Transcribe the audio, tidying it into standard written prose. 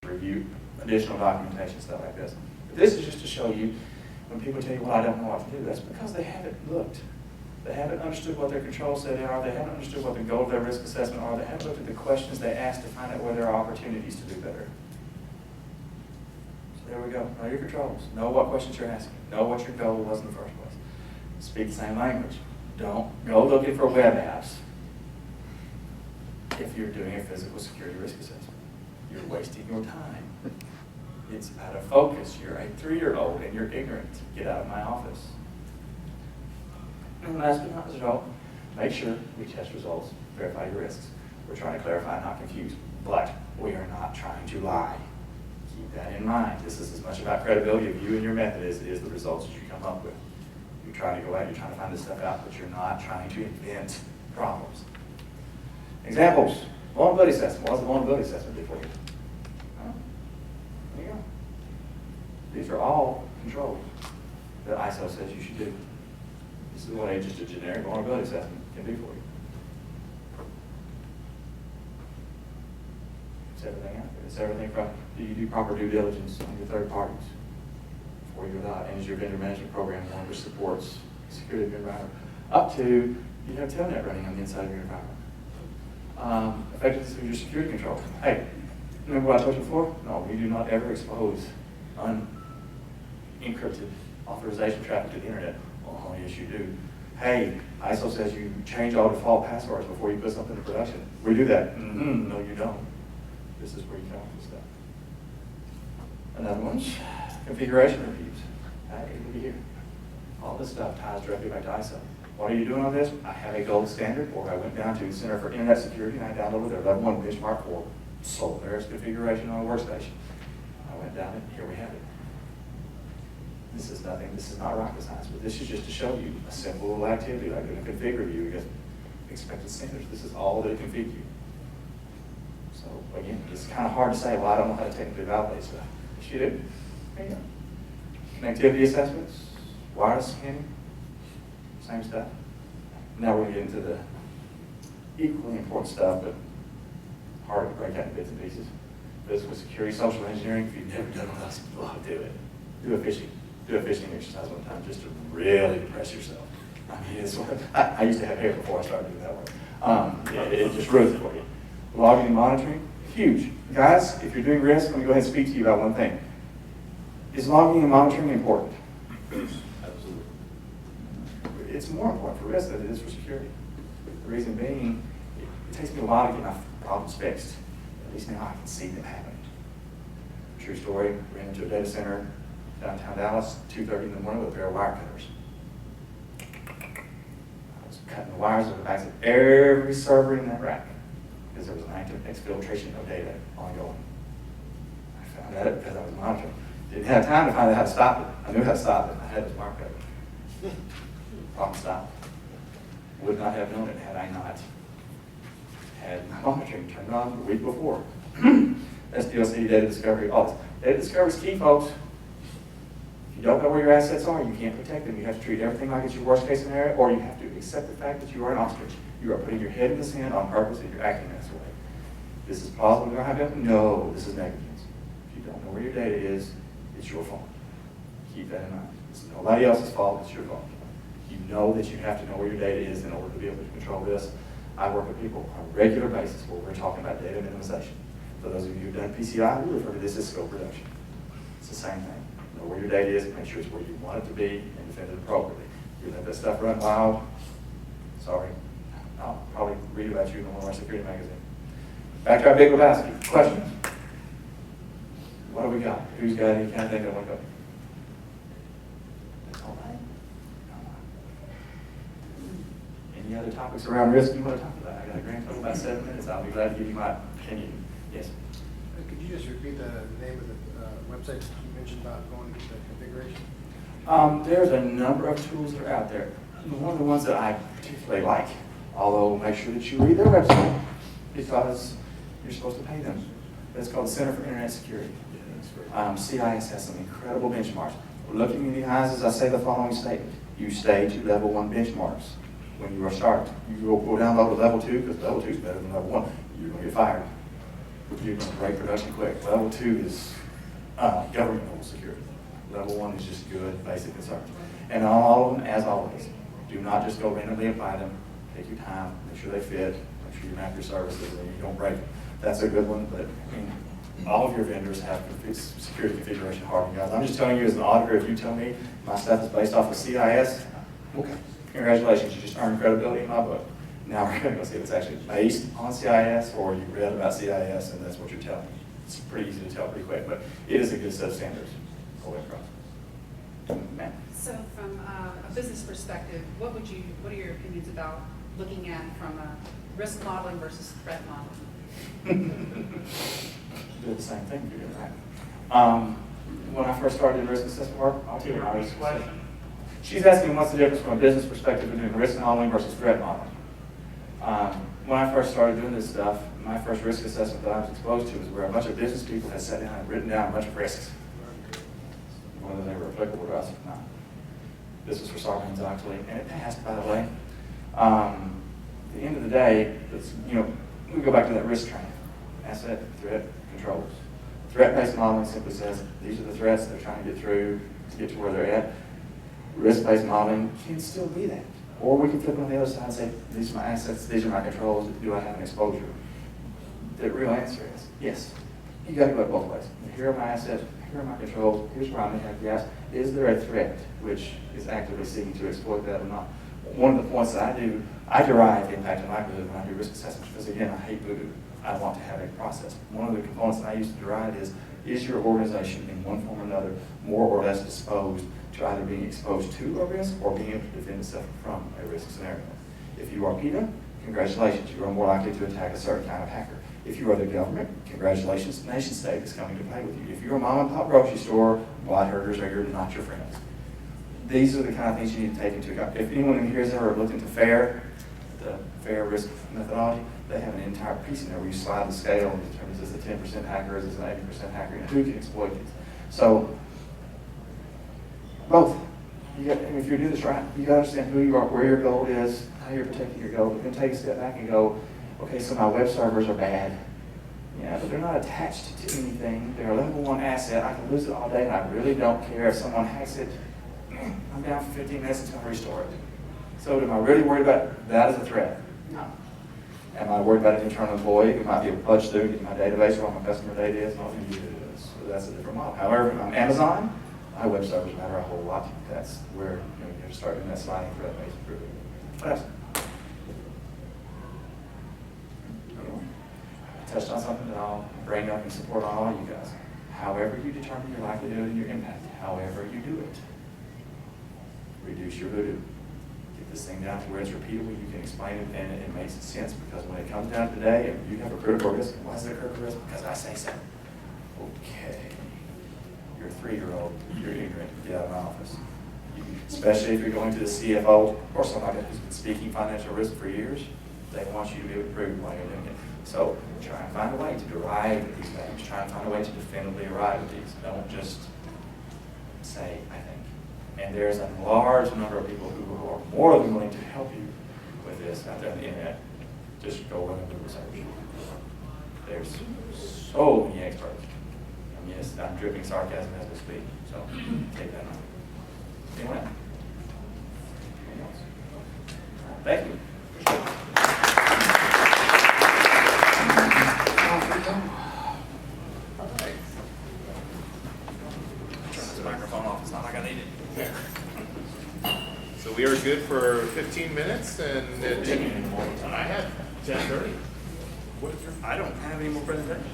review additional documentation, stuff like this. But this is just to show you, when people tell you, well, I don't know what to do, that's because they haven't looked. They haven't understood what their controls say they are. They haven't understood what the goal of their risk assessment are. They haven't looked at the questions they ask to find out where there are opportunities to do better. So there we go. Know your controls. Know what questions you're asking. Know what your goal was in the first place. Speak the same language. Don't go looking for web apps if you're doing a physical security risk assessment. You're wasting your time. It's out of focus. You're a 3-year-old and you're ignorant. Get out of my office. And last but not least, make sure we test results, verify your risks. We're trying to clarify, not confuse, but we are not trying to lie. Keep that in mind. This is as much about credibility of you and your method as it is the results that you come up with. You're trying to go out, you're trying to find this stuff out, but you're not trying to invent problems. Examples. Vulnerability assessment. What does the vulnerability assessment do for you? There you go. These are all controls that ISO says you should do. This is what just a generic vulnerability assessment can do for you. It's everything out there. It's everything from, do you do proper due diligence on your third parties before you adopt, and is your vendor management program one which supports security of your environment, up to, you have telnet running on the inside of your environment. Effectiveness of your security control. Hey, remember what I told you before? No, you do not ever expose unencrypted authorization traffic to the internet. Oh, yes, you do. Hey, ISO says you change all default passwords before you put something in production. We do that. No, you don't. This is where you come up with stuff. Another one's configuration reviews. Hey, look here. All this stuff ties directly back to ISO. What are you doing on this? I have a gold standard, or I went down to the Center for Internet Security and I downloaded their level 1 benchmark for Solaris configuration on a workstation. I went down and here we have it. This is nothing, this is not rocket science, but this is just to show you a simple little activity like doing a config review against expected standards. This is all that it can feed you. So again, it's kind of hard to say, well, I don't know how to technically validate stuff. Yes, you do. There you go. Connectivity assessments, wireless scanning, same stuff. Now we're going to get into the equally important stuff, but hard to break out in bits and pieces. Physical security, social engineering. If you've never done one of those, well, do it. Do a phishing exercise one time just to really depress yourself. I mean, it's I used to have hair before I started doing that work. It just ruins it for you. Logging and monitoring, huge. Guys, if you're doing risk, let me go ahead and speak to you about one thing. Is logging and monitoring important? Absolutely. It's more important for risk than it is for security. The reason being, it takes me a while to get my problems fixed. At least now I can see them happening. True story, ran into a data center downtown Dallas, 2:30 in the morning with a pair of wire cutters. I was cutting the wires on the backs of every server in that rack because there was an active exfiltration of data ongoing. I found that because I was monitoring. Didn't have time to find out how to stop it. I knew how to stop it. I had this wire cutter. Problem stopped. Would not have known it had I not had my monitoring turned on the week before. SDLC, data discovery, all this. Data discovery is key, folks. If you don't know where your assets are, you can't protect them. You have to treat everything like it's your worst case scenario, or you have to accept the fact that you are an ostrich. You are putting your head in the sand on purpose and you're acting this way. This is plausible to happen? No, this is negligence. If you don't know where your data is, it's your fault. Keep that in mind. It's nobody else's fault, it's your fault. You know that you have to know where your data is in order to be able to control this. I work with people on a regular basis where we're talking about data minimization. For those of you who've done PCI, we refer to this as scope reduction. It's the same thing. Know where your data is, make sure it's where you want it to be, and defend it appropriately. You let that stuff run wild, sorry, I'll probably read about you in one of our security magazines. Back to our Big Lebowski. Questions? What do we got? Who's got any kind of thing that want to go? That's all right. Any other topics around risk you want to talk about? I got a grand total about 7 minutes. I'll be glad to give you my opinion. Yes? Could you just repeat the name of the website you mentioned about going to the configuration? There's a number of tools that are out there. One of the ones that I particularly like, although make sure that you read their website because you're supposed to pay them. It's called the Center for Internet Security. CIS has some incredible benchmarks. Looking in the eyes as I say the following statement. You stay to level 1 benchmarks when you are starting. You go down level 2 because level 2 is better than level 1. You're going to get fired. you're going to break production quick. Level 2 is government level security. Level 1 is just good, basic concerns. And on all of them, as always, do not just go randomly apply them. Take your time, make sure they fit, make sure you map your services, and you don't break them. That's a good one, but I mean, all of your vendors have security configuration hardening guides. I'm just telling you as an auditor, if you tell me my stuff is based off of CIS, okay, congratulations, you just earned credibility in my book. Now we're going to go see if it's actually based on CIS or you read about CIS and that's what you're telling me. It's pretty easy to tell pretty quick, but it is a good set of standards all the way across. Ma'am. So from a business perspective, what are your opinions about looking at from a risk modeling versus threat modeling? Do the same thing you're doing, right? When I first started in risk assessment work, I'll tell you my risk assessment. She's asking what's the difference from a business perspective between risk modeling versus threat modeling. When I first started doing this stuff, my first risk assessment that I was exposed to was where a bunch of business people had sat down and written down a bunch of risks, whether they were applicable to us or not. This was for Sarbanes-Oxley, and it passed, by the way. At the end of the day, we go back to that risk training. Asset, threat, controls. Threat-based modeling simply says, these are the threats they're trying to get through to get to where they're at. Risk-based modeling can still be that. Or we can flip on the other side and say, these are my assets, these are my controls, do I have an exposure? The real answer is, yes. You gotta go it both ways. Here are my assets, here are my controls, here's where I may have gaps. Is there a threat which is actively seeking to exploit that or not? One of the points that I derive impact on livelihood when I do risk assessments, because again, I hate voodoo. I want to have a process. One of the components that I use to derive is your organization in one form or another more or less disposed to either being exposed to a risk or being able to defend itself from a risk scenario. If you are PETA, congratulations, you are more likely to attack a certain kind of hacker. If you are the government, congratulations, the nation state is coming to play with you. If you're a mom and pop grocery store, blight herders are not your friends. These are the kind of things you need to take into account. If anyone in here has ever looked into FAIR, the FAIR risk methodology, they have an entire piece in there where you slide the scale and determine is this a 10% hacker, is this an 80% hacker, and who can exploit these. So, both. If you're doing this right, you gotta understand who you are, where your goal is, how you're protecting your goal, then take a step back and go, okay, so my web servers are bad. Yeah, but they're not attached to anything. They're a level 1 asset. I can lose it all day, and I really don't care if someone hacks it. I'm down for 15 minutes until I restore it. So am I really worried about that as a threat? No. Am I worried about an internal employee who might be a budge through in my database where all my customer data is? No, it is. So that's a different model. However, if I'm Amazon, my web servers matter a whole lot. That's where you have to start doing that sliding threat-based improvement. What else? I touched on something that I'll bring up and support on all you guys. However you determine your likelihood and your impact, however you do it, reduce your voodoo. Get this thing down to where it's repeatable, you can explain it, and it makes sense, because when it comes down to today, and you have a critical risk, why is it a critical risk? Because I say so. Okay. You're a 3-year-old, you're ignorant, get out of my office. Especially if you're going to the CFO or somebody who's been speaking financial risk for years, they want you to be able to prove why you're doing it. So try and find a way to derive at these things. Try and find a way to definitively arrive at these. Don't just say, I think. And there's a large number of people who are more than willing to help you with this out there on the internet. Just go run and do research. There's so many experts. And yes, I'm dripping sarcasm as we speak, so take that on. Anyone else? Anyone else? Thank you. Appreciate it. Turn this microphone off. It's not like I need it. So we are good for 15 minutes, and I had 10:30. What is your? I don't have any more presentations.